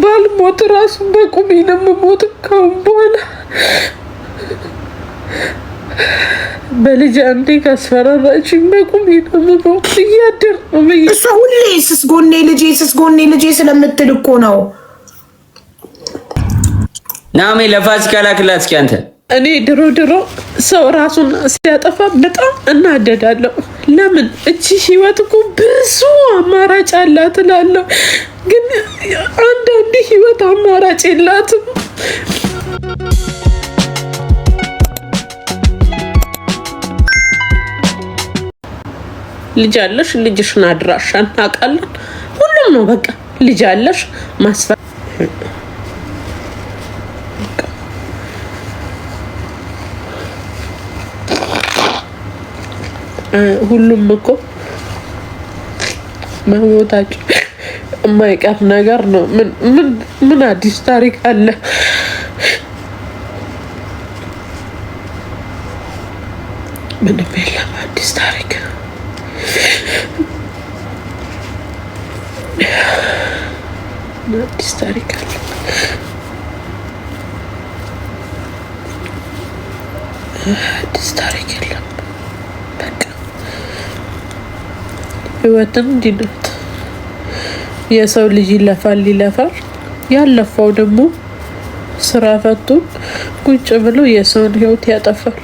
ባልሞት ራሱ በቁሜ ነው የምሞት ካሁን በኋላ። በልጅ አንዴ ካስፈራራችኝ በቁሜ ነው የምሞት። እያደር ነው እሷ ሁሌ ስስ ጎኔ ልጄ ስለምትል እኮ ነው። ናሜ ለፋሲካ ላክላት እስኪ አንተ። እኔ ድሮ ሰው ራሱን ሲያጠፋ በጣም እናደዳለሁ። ለምን እቺ ህይወት እኮ ብዙ አማራጭ አላት እላለሁ፣ ግን አንዳንዴ ህይወት አማራጭ የላትም። ልጅ አለሽ፣ ልጅሽን አድራሻ እናውቃለን። ሁሉም ነው በቃ ልጅ አለሽ ማስፈ ሁሉም እኮ መሞታቸው የማይቀር ነገር ነው። ምን አዲስ ታሪክ አለ? ምንም የለም አዲስ ታሪክ። አዲስ ታሪክ አለ? አዲስ ታሪክ የለም። ህይወትን እንዲናት የሰው ልጅ ይለፋል ያለፋው ደግሞ ስራ ፈቶ ቁጭ ብሎ የሰውን ህይወት ያጠፋል።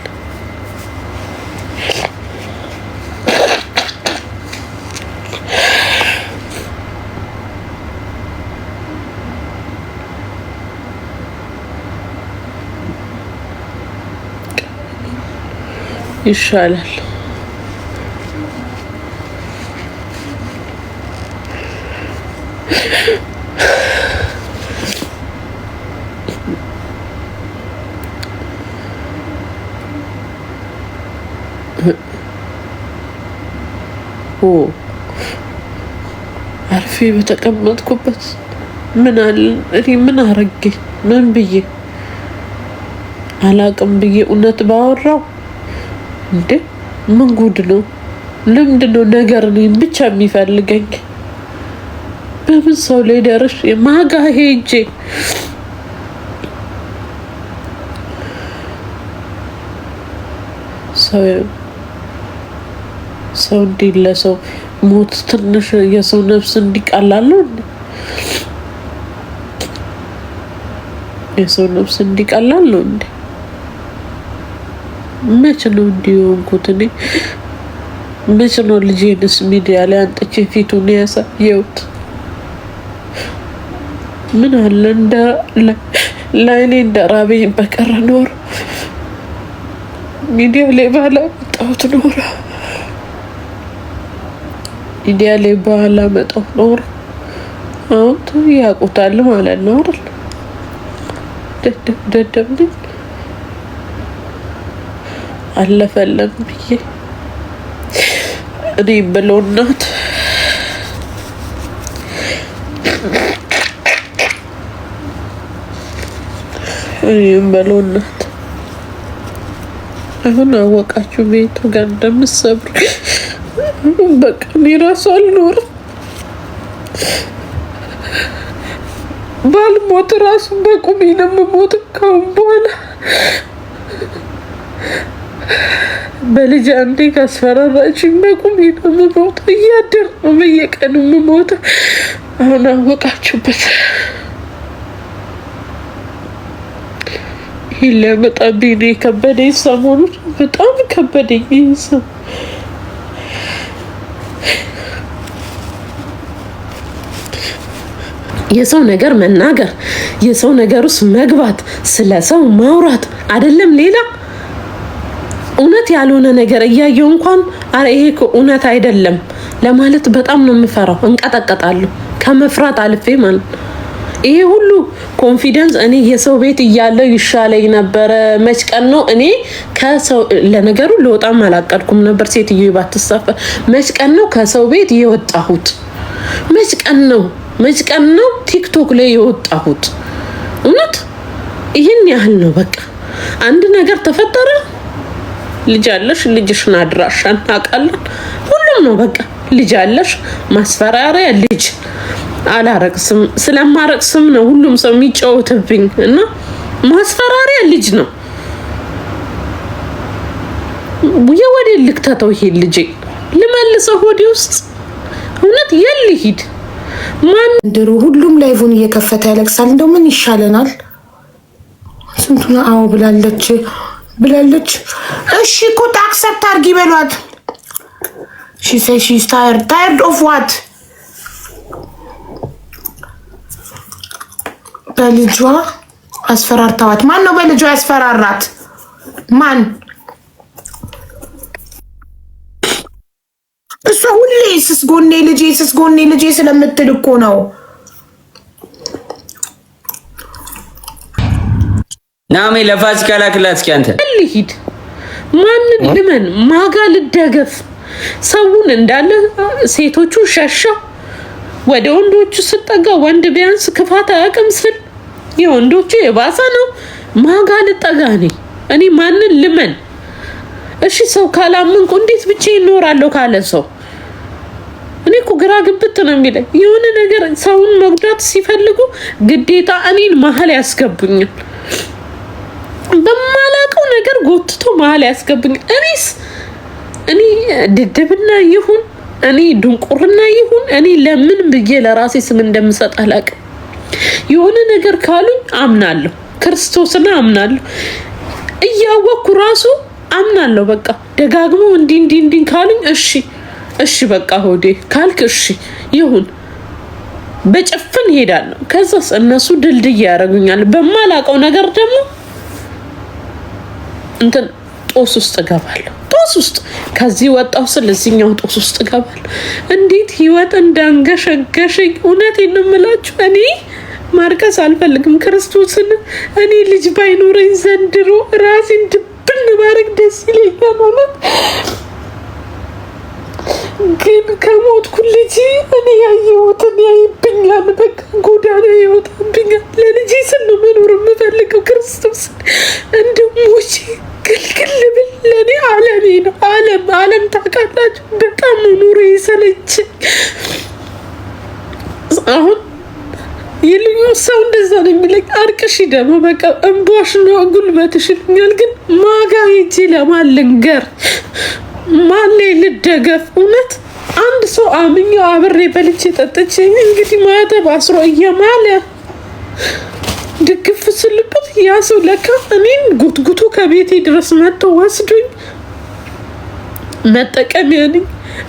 ይሻላል አርፌ በተቀመጥኩበት ምን አለ እኔ ምን አረጌ ምን ብዬ አላቅም ብዬ እውነት ባወራው እንዴ ምን ጉድ ነው? ለምንድነው ነገር እኔን ብቻ የሚፈልገኝ? በምን ሰው ላይ ደርሼ ማጋ ሄጄ ሰው እንዲህ ለሰው ሞት ትንሽ የሰው ነፍስ እንዲቀላል ነው እንዴ? የሰው ነፍስ እንዲቀላል ነው እንዴ? መቼ ነው እንዲሆንኩት? እኔ መቼ ነው ልጄንስ ሚዲያ ላይ አንጥቼ ፊቱን ያሳየሁት? ምን አለ እንደ ላይኔ እንደራበኝ በቀረ ኖሮ ሚዲያ ላይ ባላመጣሁት ኖሮ ሚዲያ ላይ ባላመጣሁት ኖሮ አሁን ያውቁታል ማለት ነው አይደል? ደደብ ነኝ አለፈለም ብዬ እኔ ብለው እናት በሎናት አሁን አወቃችሁ ቤቱ ጋር እንደምትሰብሩ። በቃ እኔ እራሱ አልኖርም። ባልሞት እራሱ በቁሜ ነው የምሞት ካሁን በኋላ። በልጅ አንዴ ካስፈራራችኝ በቁሜ ነው የምሞት። እያደር ነው በየቀኑ የምሞት። አሁን አወቃችሁበት። ለመጣብኝ ነው የከበደኝ። ሰሞኑን በጣም ከበደኝ። የሰው ነገር መናገር፣ የሰው ነገር ውስጥ መግባት፣ ስለ ሰው ማውራት አይደለም ሌላ እውነት ያልሆነ ነገር እያየው እንኳን አረ ይሄ እውነት አይደለም ለማለት በጣም ነው የምፈራው። እንቀጠቀጣለሁ ከመፍራት አልፌ ማለት ነው። ይሄ ሁሉ ኮንፊደንስ እኔ የሰው ቤት እያለው ይሻለኝ ነበረ። መች ቀን ነው እኔ ከሰው ለነገሩ ለወጣም አላቀድኩም ነበር። ሴትዮ ባትሳፈር መች ቀን ነው ከሰው ቤት የወጣሁት? መች ቀን ነው ቲክቶክ ላይ የወጣሁት? እውነት ይሄን ያህል ነው። በቃ አንድ ነገር ተፈጠረ፣ ልጅ አለሽ፣ ልጅሽን አድራሻ እናውቃለን። ሁሉም ነው በቃ ልጅ አለሽ፣ ማስፈራሪያ ልጅ አላረቅስም። ስለማረቅስም ነው ሁሉም ሰው የሚጫወትብኝ እና ማስፈራሪያ ልጅ ነው። የወዴ ልክተተው ይሄ ልጅ ልመልሰው ሆዴ ውስጥ እውነት የልሂድ ማን ድሮ ሁሉም ላይቭን እየከፈተ ያለቅሳል። እንደው ምን ይሻለናል? ስንቱን አዎ ብላለች። እሺ እኮ አክሰፕት አድርጊ በሏት። she says she's tired of what? በልጇ አስፈራርተዋት። ማን ነው በልጇ ያስፈራራት? ማን? እሷ ሁሌ ስስጎኔ ልጄ ስለምትል እኮ ነው። ናሜ ለፋሲካ ላክላት እስኪ አንተ ልሂድ። ማንን ልመን? ማጋ ልደገፍ? ሰውን እንዳለ ሴቶቹ ሸሻው ወደ ወንዶቹ ስጠጋ ወንድ ቢያንስ ክፋት አያውቅም ስል የወንዶቹ የባሰ ነው። ማጋ ልጠጋ? እኔ ማንን ልመን? እሺ ሰው ካላመንኩ እንዴት ብቻዬን እኖራለሁ ካለ ሰው? እኔ እኮ ግራ ግብት ነው የሚለኝ። የሆነ ነገር ሰውን መጉዳት ሲፈልጉ ግዴታ እኔን መሀል ያስገቡኛል። በማላውቀው ነገር ጎትቶ መሀል ያስገቡኛል። እኔ ድድብና ይሁን እኔ ድንቁርና ይሁን እኔ ለምን ብዬ ለራሴ ስም እንደምሰጥ አላውቅም። የሆነ ነገር ካሉኝ አምናለሁ፣ ክርስቶስና አምናለሁ፣ እያወቅኩ ራሱ አምናለሁ። በቃ ደጋግሞ እንዲህ ካሉኝ እሺ በቃ ሆዴ ካልክ እሺ ይሁን በጭፍን ሄዳለሁ። ከዛስ እነሱ ድልድይ ያደርጉኛል። በማላውቀው ነገር ደግሞ እንትን ጦስ ውስጥ እገባለሁ። ጦስ ውስጥ ከዚህ ወጣው ስለዚህኛው ጦስ ውስጥ እገባለሁ። እንዴት ህይወት እንዳንገሸገሸኝ እውነቴን ነው የምላችሁ። እኔ ማርቀስ አልፈልግም ክርስቶስን። እኔ ልጅ ባይኖረኝ ዘንድሮ ራሴን ድብን ባረግ ደስ ይለኛል ማለት ግን ከሞትኩ ልጅ እኔ ያየሁትን ያይብኛል። በቃ ጎዳና ይወጣብኛል። ለልጄ ስል ነው መኖር የምፈልገው። ክርስቶስ እንደሞቼ ግልግል ብል ለእኔ ዓለሜ ነው። ዓለም ታውቃላችሁ። በጣም ኑሮ የሰለቸኝ አሁን ይልዩ ሰው እንደዛ ነው የሚለኝ። አርቅሽ ደግሞ በቃ እንቧሽ ነው ጉልበትሽ ይሉኛል። ግን ማጋ ሄጄ ለማን ልንገር? ማን ልደገፍ? እውነት አንድ ሰው አምኜው አብሬ በልቼ ጠጥቼ እንግዲህ ማተብ አስሮ እየማለ ድግፍ ስልበት ያ ሰው ለካ እኔን ጉትጉቱ ከቤቴ ድረስ መጥቶ ወስዶኝ መጠቀሚያ ነኝ።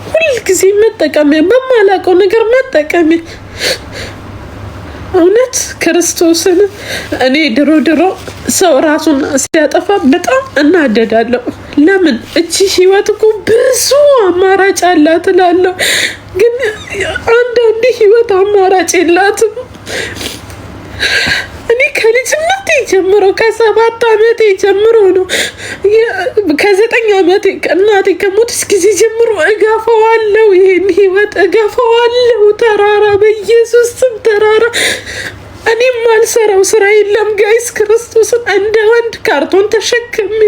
ሁልጊዜ መጠቀሚያ፣ በማላውቀው ነገር መጠቀሚያ። እውነት ክርስቶስን እኔ ድሮ ሰው ራሱን ሲያጠፋ በጣም እናደዳለሁ። ለምን እቺ ህይወት እኮ ብዙ አማራጭ አላት እላለሁ፣ ግን አንዳንዴ ህይወት አማራጭ የላትም። እኔ ከልጅነቴ ጀምሮ ከ7 ዓመቴ ጀምሮ ነው ከ9 ዓመቴ እናቴ ከሞተች ጊዜ ጀምሮ እገፋዋለሁ። ይሄን ህይወት እገፋዋለሁ። ተራራ በኢየሱስ ስም ተራራ። እኔም ማልሰራው ስራ የለም ጋይስ። ክርስቶስን እንደ ወንድ ካርቶን ተሸክሜ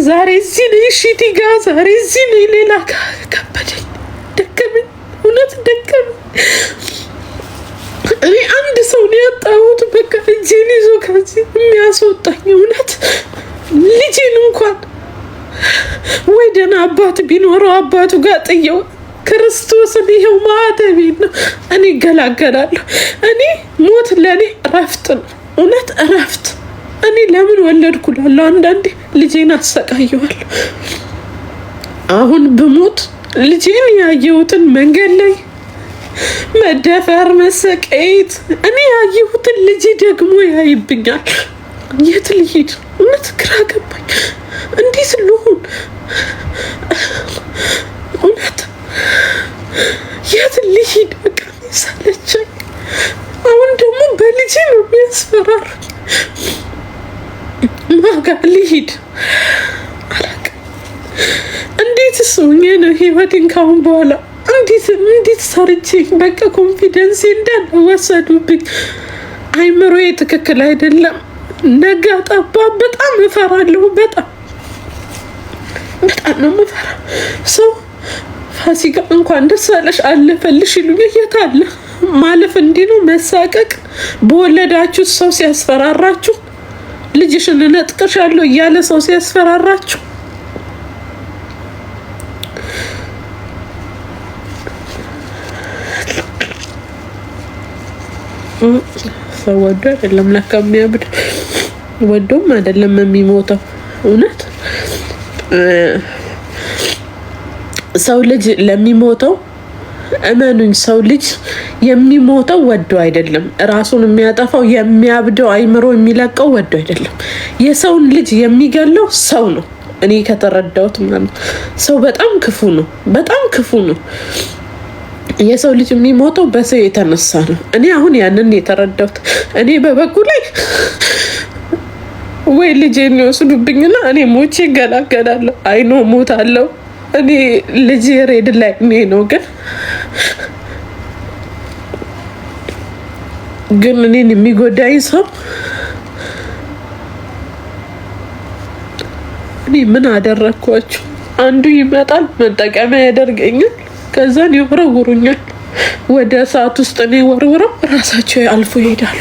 ዛሬ እዚህ ነኝ ሺቲ ጋ፣ ዛሬ እዚህ ነኝ ሌላ ጋ። ከበደኝ፣ ደከመኝ፣ እውነት ደከመኝ። እኔ አንድ ሰው ነው ያጣሁት። በቃ እጄን ይዞ ከዚህ የሚያስወጣኝ እውነት ልጄን እንኳን ወይ ደህና አባት ቢኖረው አባቱ ጋር ጥየው ክርስቶስን ይሄው ማተቤን ነው እኔ እገላገላለሁ። እኔ ሞት ለእኔ እረፍት ነው፣ እውነት እረፍት። እኔ ለምን ወለድኩ እላለሁ አንዳንዴ። ልጄን አሰቃየዋለሁ። አሁን ብሞት ልጄን ያየሁትን መንገድ ላይ መደፈር፣ መሰቀየት እኔ ያየሁትን ልጄ ደግሞ ያይብኛል። የት ልሂድ? እውነት ግራ ገባኝ። እንዴት ልሁን? እውነት የት ልሂድ? በቃ ሰለቸኝ። አሁን ደግሞ በልጄ ነው የሚያስፈራሩኝ። ማጋ ልሂድ አላውቅም። እንዴትስ ሆኜ ነው ህይወቴን ካሁን በኋላ እንዴት ሰርቼ? በቃ ኮንፊደንስ እንዳለ ወሰዱብኝ። አይምሮዬ ትክክል አይደለም። ነጋ ጠባ በጣም እፈራለሁ። በጣም ነው የምፈራው። ሰው ፋሲካ እንኳን ደስ አለሽ አለፈልሽ ይሉኛል። የት አለ ማለፍ? እንዲህ ነው መሳቀቅ? በወለዳችሁ ሰው ሲያስፈራራችሁ፣ ልጅሽን እነጥቅሻለሁ እያለ ሰው ሲያስፈራራችሁ፣ ሰው ወዶ አይደለም ለካ የሚያብድ፣ ወዶም አይደለም የሚሞተው። እውነት ሰው ልጅ ለሚሞተው እመኑኝ፣ ሰው ልጅ የሚሞተው ወዶ አይደለም። ራሱን የሚያጠፋው የሚያብደው አይምሮ የሚለቀው ወዶ አይደለም። የሰውን ልጅ የሚገለው ሰው ነው። እኔ ከተረዳሁት ማለት ሰው በጣም ክፉ ነው፣ በጣም ክፉ ነው። የሰው ልጅ የሚሞተው በሰው የተነሳ ነው። እኔ አሁን ያንን የተረዳሁት። እኔ በበኩሌ ወይ ልጄን ይወስዱብኝና እኔ ሞቼ እገላገላለሁ። አይኖ ሞታለሁ። እኔ ልጅ ሬድ ላይ ነው ግን እኔን የሚጎዳኝ ሰው እኔ ምን አደረግኳቸው? አንዱ ይመጣል መጠቀሚያ ያደርገኛል፣ ከዛን ይወረውሩኛል ወደ እሳት ውስጥ። እኔ ወርውረው ራሳቸው አልፎ ይሄዳሉ።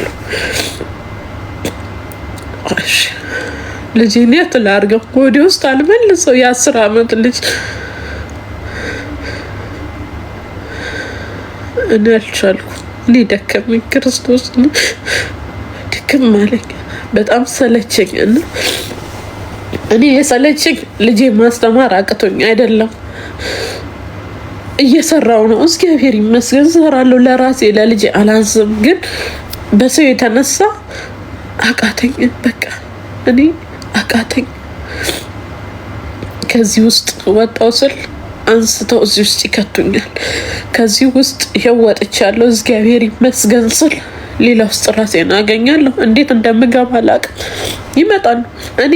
እሺ ልጄን የት ላድርገው? ወደ ውስጥ አልመልሰው። የ10 ዓመት ልጅ እኔ አልቻልኩም። እኔ ደከመኝ፣ ክርስቶስ ድክም አለኝ። በጣም ሰለቸኝ። እና እኔ የሰለቸኝ ልጄ ማስተማር አቅቶኝ አይደለም፣ እየሰራው ነው። እግዚአብሔር ይመስገን እሰራለሁ። ለራሴ ለልጄ አላንስም፣ ግን በሰው የተነሳ አቃተኝ። በቃ እኔ አቃተኝ። ከዚህ ውስጥ ወጣው ስል አንስተው እዚህ ውስጥ ይከቱኛል። ከዚህ ውስጥ ይሄው ወጥቻለሁ፣ እግዚአብሔር ይመስገን ስል ሌላ ውስጥ ራሴን አገኛለሁ። እንዴት እንደምገባ አላውቅም። ይመጣሉ። እኔ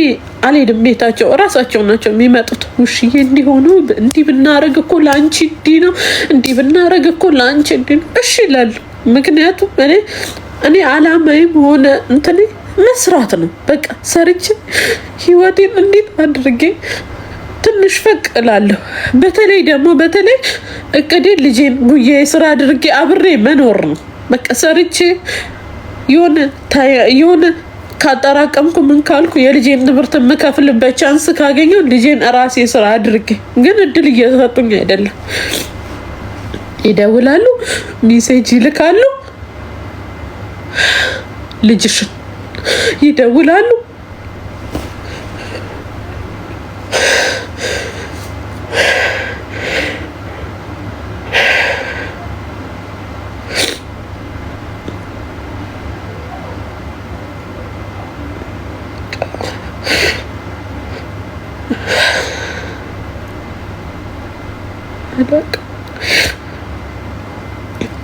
አልሄድም ቤታቸው፣ እራሳቸው ናቸው የሚመጡት። ውሽዬ እንዲሆኑ እንዲህ ብናረግ እኮ ለአንቺ እንዲህ ነው፣ እንዲህ ብናረግ እኮ ለአንቺ እንዲህ ነው። እሺ ይላሉ። ምክንያቱም እኔ አላማዬም ሆነ እንትኔ መስራት ነው። በቃ ሰርቼ ህይወቴን እንዴት አድርጌ ትንሽ ፈቅ እላለሁ። በተለይ እቅዴ ልጄን ጉያ ስራ አድርጌ አብሬ መኖር ነው። በቃ ሰርቼ የሆነ ካጠራቀምኩ ምን ካልኩ የልጄን ትምህርት የምከፍልበት ቻንስ ካገኘው ልጄን ራሴ ስራ አድርጌ፣ ግን እድል እየሰጡኝ አይደለም። ይደውላሉ፣ ሜሴጅ ይልካሉ፣ ልጅሽን ይደውላሉ።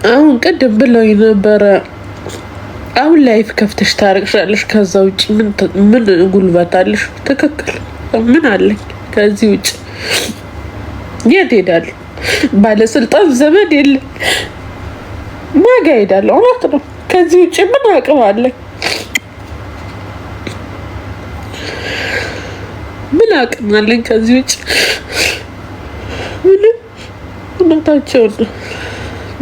አሁን ቅድም ብለውኝ ነበረ፣ አሁን ላይፍ ከፍተሽ ታረቅሻለሽ። ከዛ ውጭ ምን ጉልበት አለሽ? ትክክል። ምን አለኝ ከዚህ ውጭ? የት ሄዳለሁ? ባለስልጣን ዘመድ የለም። ማጋ ሄዳለሁ? እውነት ነው። ከዚህ ውጭ ምን አቅም አለኝ? ምን አቅም አለኝ ከዚህ ውጭ? ምንም። እውነታቸውን ነው።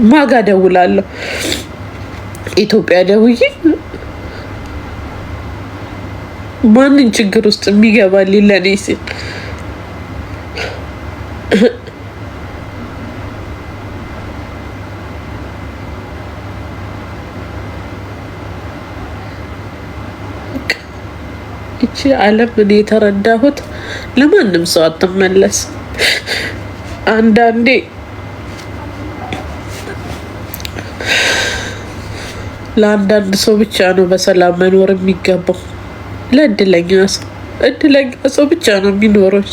ማጋ ደውላለሁ? ኢትዮጵያ ደውዬ ማንን ችግር ውስጥ የሚገባልኝ ለኔ ሲል እቺ ዓለም እኔ የተረዳሁት ለማንም ሰው አትመለስ። አንዳንዴ ለአንዳንድ ሰው ብቻ ነው በሰላም መኖር የሚገባው። ለእድለኛ ሰው ብቻ ነው የሚኖረው።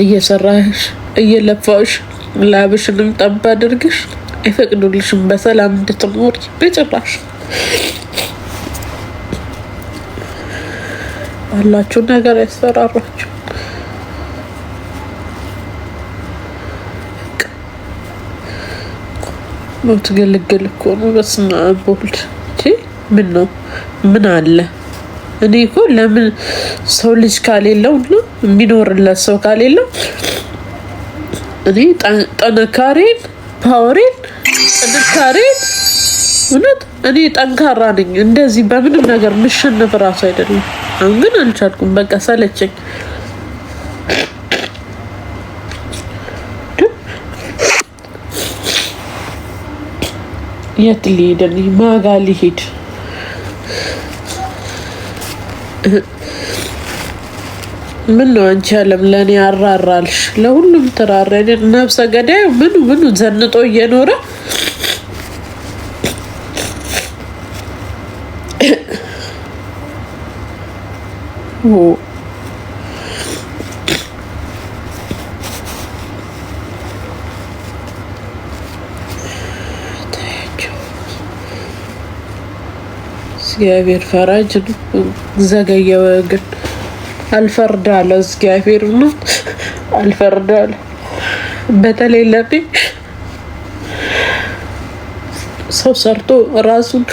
እየሰራሽ እየለፋሽ ላብሽንም ጠብ አድርግሽ አይፈቅዱልሽም በሰላም እንድትኖር በጭራሽ። ባላችሁ ነገር ያስፈራራችሁ። ሞት ግልግል እኮ ነው። በስመ አብ ወልድ። ምን ነው ምን አለ? እኔ እኮ ለምን ሰው ልጅ ካሌለው ነው የሚኖርለት ሰው ካሌለው እኔ ጥንካሬን ፓወሬን ጥንካሬን እውነት እኔ ጠንካራ ነኝ። እንደዚህ በምንም ነገር ምሸነፍ እራሱ አይደለም። አሁን ግን አልቻልኩም። በቃ ሰለቸኝ። የት ሊሄድ ማጋ ሊሄድ ምን ነው አንቺ አለም ለእኔ አራራልሽ? ለሁሉም ትራራ። ነፍሰ ገዳዩ ምኑ ዘንጦ እየኖረ እግዚአብሔር ፈራጅ ነው። ዘገየው ግን አልፈርዳለ። እግዚአብሔር ነው አልፈርዳለ። በተለይ ለኔ ሰው ሰርቶ ራሱን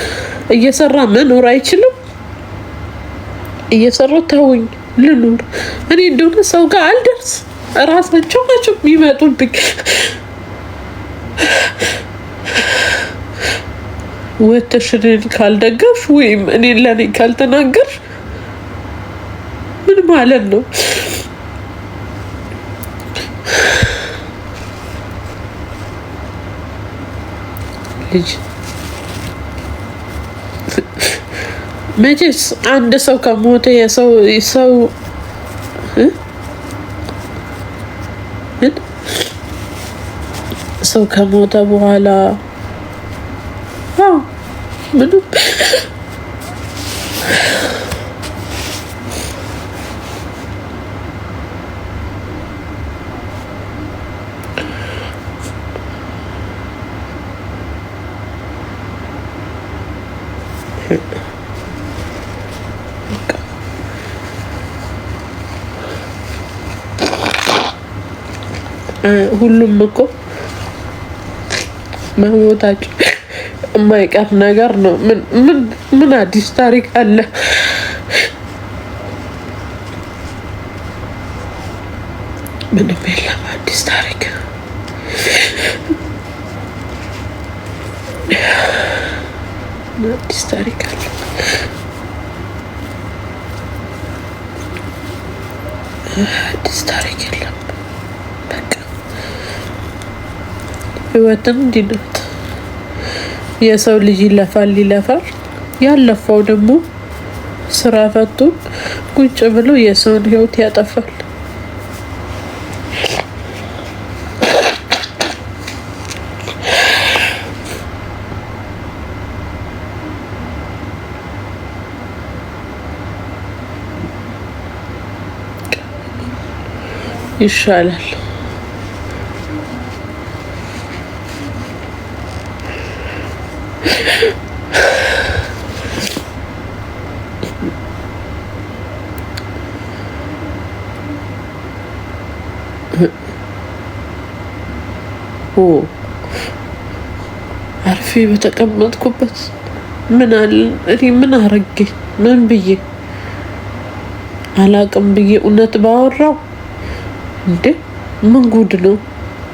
እየሰራ መኖር አይችልም። እየሰራው ተውኝ ልኑር። እኔ እንደሆነ ሰው ጋር አልደርስ። ራሳቸው ናቸው የሚመጡብኝ። ወተሽ እኔን ካልደገፍሽ ወይም እኔ ለኔ ካልተናገርሽ ምን ማለት ነው? ልጅ መቼስ አንድ ሰው ከሞተ ሰው ከሞተ በኋላ ምንም ሁሉም እኮ መሞታቸው የማይቀር ነገር ነው። ምን አዲስ ታሪክ አለ? ምንም የለም አዲስ ታሪክ። አዲስ ታሪክ አለ? አዲስ ታሪክ የለም። በቃ ህይወትም እንዲህ ናት። የሰው ልጅ ይለፋል። ያለፋው ደግሞ ስራ ፈቶ ቁጭ ብሎ የሰውን ህይወት ያጠፋል። ይሻላል። አርፌ በተቀመጥኩበት ምን አለ? እኔ ምን አረጌ? ምን ብዬ አላቅም ብዬ እውነት ባወራው እንዴ? ምን ጉድ ነው?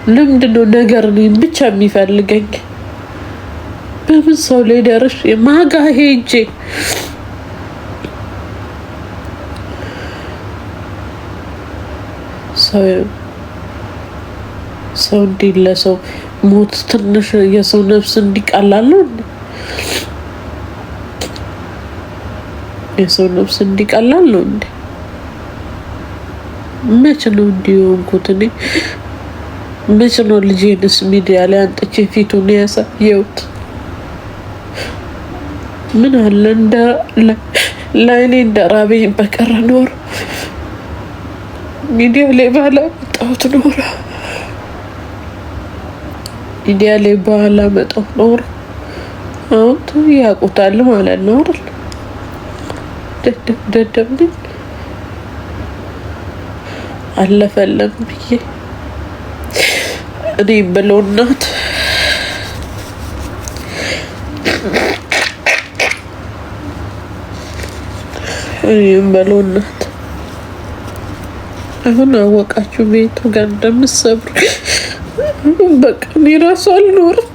ለምንድነው ነገር እኔን ብቻ የሚፈልገኝ? በምን ሰው ላይ ደርሼ ማጋ ሄጄ ሰው እንዲህ ለሰው ሞት ትንሽ የሰው ነፍስ እንዲቀላል ነው እንዴ? የሰው ነፍስ እንዲቀላል ነው እንዴ? መቼ ነው እንዲሆንኩት? እኔ መቼ ነው ልጄንስ ሚዲያ ላይ አንጥቼ ፊቱን ያሳየሁት? ምን አለ ለእኔ እንደራበኝ በቀረ ኖሮ ሚዲያ ላይ ባላመጣሁት ኖሮ ሚዲያ ላይ ባላመጣሁት ኖሮ አሁን ያውቁታል ማለት ነው አይደል? ደደብ ነኝ አለፈለም ብዬ እኔ ብለው እናት አሁን አወቃችሁ ቤቱ ጋር እንደምትሰብሩ በቃ እኔ እራሱ አልኖርም።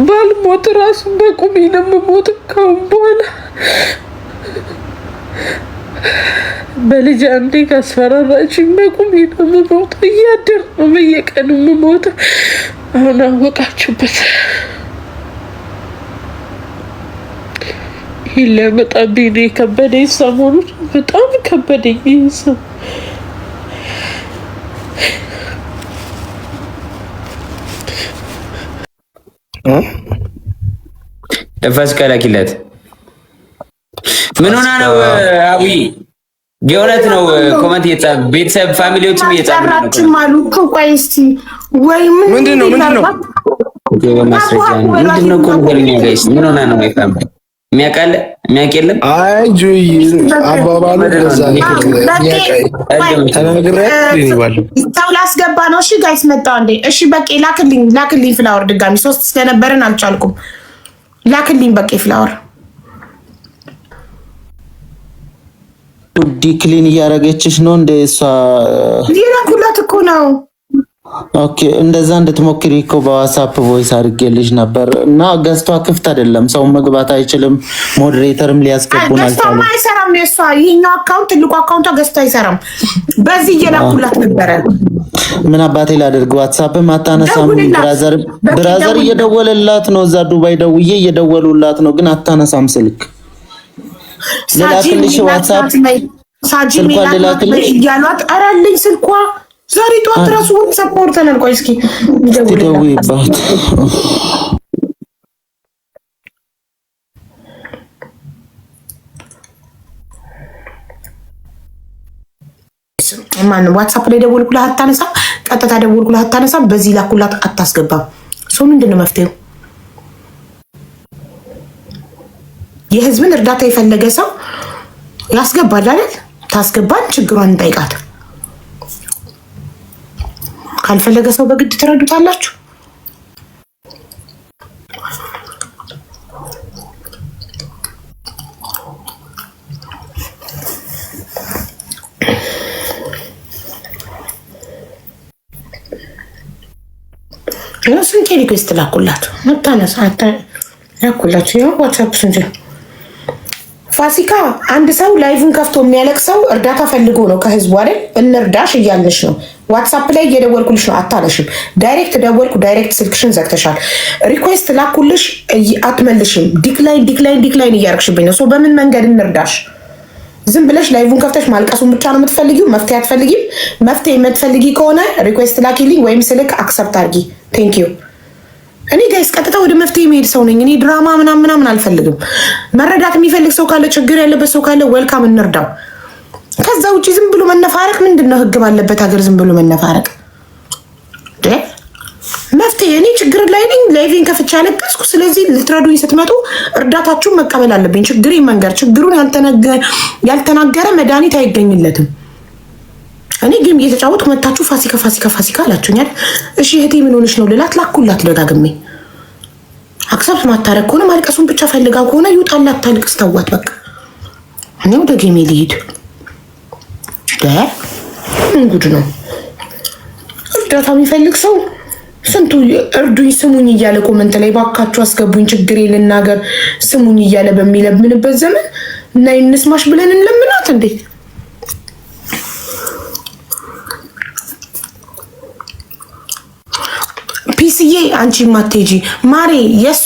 ባልሞት እራሱ በቁሜ ነው የምሞት ካሁን በኋላ። በልጅ አንዴ ካስፈራራችኝ በቁሜ ነው የምሞተው። እያደር ነው በየቀኑ የምሞተው። አሁን አወቃችሁበት። ይሄ ለመጣብኝ ነው የከበደኝ። ሰሞኑን በጣም ከበደኝ። ይህ ሰው ለፋሲካ ላኪለት። ምን ሆና ነው አዊ? የእውነት ነው። ኮመንት እየጻፈ ቤተሰብ ፋሚሊዎችም እየጻፉ ነው አሉ እኮ። ቆይ እስቲ ወይ ምንድን ነው በማስረጃ ነው ምንድን ነው እኮ ንገሩኝ ጋይስ። ምን ሆና ነው የፋሚሊ የሚያውቃል የሚያውቅ የለም። አይ ጆይ አባባሉ በዛ ሰው ላስገባ ነው። እሺ ጋይስ መጣው እንዴ? እሺ በቃ ላክልኝ ፍላወር። ድጋሚ 3 ስለነበረን አልቻልኩም። ላክልኝ በቃ ፍላወር። ዲክሊን እያደረገችሽ ነው እንደ እሷ ሊራኩላት እኮ ነው። ኦኬ እንደዛ እንድትሞክሪ እኮ በዋትስአፕ ቮይስ አድርጌልሽ ነበር እና ገዝቷ ክፍት አይደለም። ሰው መግባት አይችልም። ሞዴሬተርም ሊያስገቡን አልቻሉም። አይሰራም። የሷ ይሄኛው አካውንት ትልቁ አካውንቷ ገዝቷ አይሰራም። በዚህ እየላኩላት ነበረ። ምን አባቴ ላድርግ? ዋትስአፕም አታነሳም። ብራዘር እየደወለላት ነው። እዛ ዱባይ ደውዬ እየደወሉላት ነው፣ ግን አታነሳም ስልክ። ልላክልሽ ዋትስአፕ ስልኳን ልላክልሽ እያሏት አራልኝ ስልኳ ዛሬ ጠዋት ራሱ ሰፖርት ተነል። ቆይ እስኪ ደውይባት። ማን ዋትስአፕ ላይ ደወልኩላት አታነሳም። ቀጥታ ደወልኩላት አታነሳም። በዚህ ላኩላት አታስገባም። ሰው ምንድነው መፍትሄው? የህዝብን እርዳታ የፈለገ ሰው ያስገባል አይደል? ታስገባል። ችግሯን እንጠይቃት። ካልፈለገ ሰው በግድ ትረዱታላችሁ። ስንት ሪኩዌስት ላኩላት መታነሳ ላኩላት። ያው ዋትስአፕ ስንት ፋሲካ አንድ ሰው ላይቭን ከፍቶ የሚያለቅሰው እርዳታ ፈልጎ ነው ከህዝቡ አይደል? እንርዳሽ እያልንሽ ነው። ዋትስአፕ ላይ እየደወልኩልሽ ነው፣ አታነሽም። ዳይሬክት ደወልኩ፣ ዳይሬክት ስልክሽን ዘግተሻል። ሪኩዌስት ላኩልሽ፣ አትመልሽም። ዲክላይን እያደረግሽብኝ ነው። በምን መንገድ እንርዳሽ? ዝም ብለሽ ላይቭን ከፍተሽ ማልቀሱን ብቻ ነው የምትፈልጊው? መፍትሄ አትፈልጊም? መፍትሄ የምትፈልጊ ከሆነ ሪኩዌስት ላኪልኝ ወይም ስልክ አክሰፕት አድርጊ። ቴንክ ዩ። እኔ ጋይስ ቀጥታ ወደ መፍትሄ የሚሄድ ሰው ነኝ። እኔ ድራማ ምናምን አልፈልግም። መረዳት የሚፈልግ ሰው ካለ፣ ችግር ያለበት ሰው ካለ ዌልካም እንርዳው። ከዛ ውጪ ዝም ብሎ መነፋረቅ ምንድነው? ህግ ባለበት ሀገር ዝም ብሎ መነፋረቅ መፍትሄ። እኔ ችግር ላይ ነኝ፣ ላይቬን ከፍቼ ያለቀስኩ። ስለዚህ ልትረዱኝ ስትመጡ እርዳታችሁን መቀበል አለብኝ። ችግሬን መንገር። ችግሩን ያልተናገረ መድኃኒት አይገኝለትም። እኔ ግን እየተጫወትኩ መታችሁ ፋሲካ አላችሁኛል። እሺ እህቴ ምን ሆነሽ ነው ልላት ላኩላት ደጋግሜ። አክሰፕት ማታረግ ከሆነ ማልቀሱን ብቻ ፈልጋ ከሆነ ይውጣላት፣ ታልቅስ፣ ተዋት በቃ። እኔ ወደ ጌሜ ልሂድ። እንጉድ ነው። እርዳታ የሚፈልግ ሰው ስንቱ እርዱኝ ስሙኝ እያለ ኮመንት ላይ ባካችሁ አስገቡኝ፣ ችግሬ ልናገር ስሙኝ እያለ በሚለምንበት ዘመን እና ይንስማሽ ብለን እንለምናት እንዴ? ፒስዬ አንቺ ማቴጂ ማሬ የሷ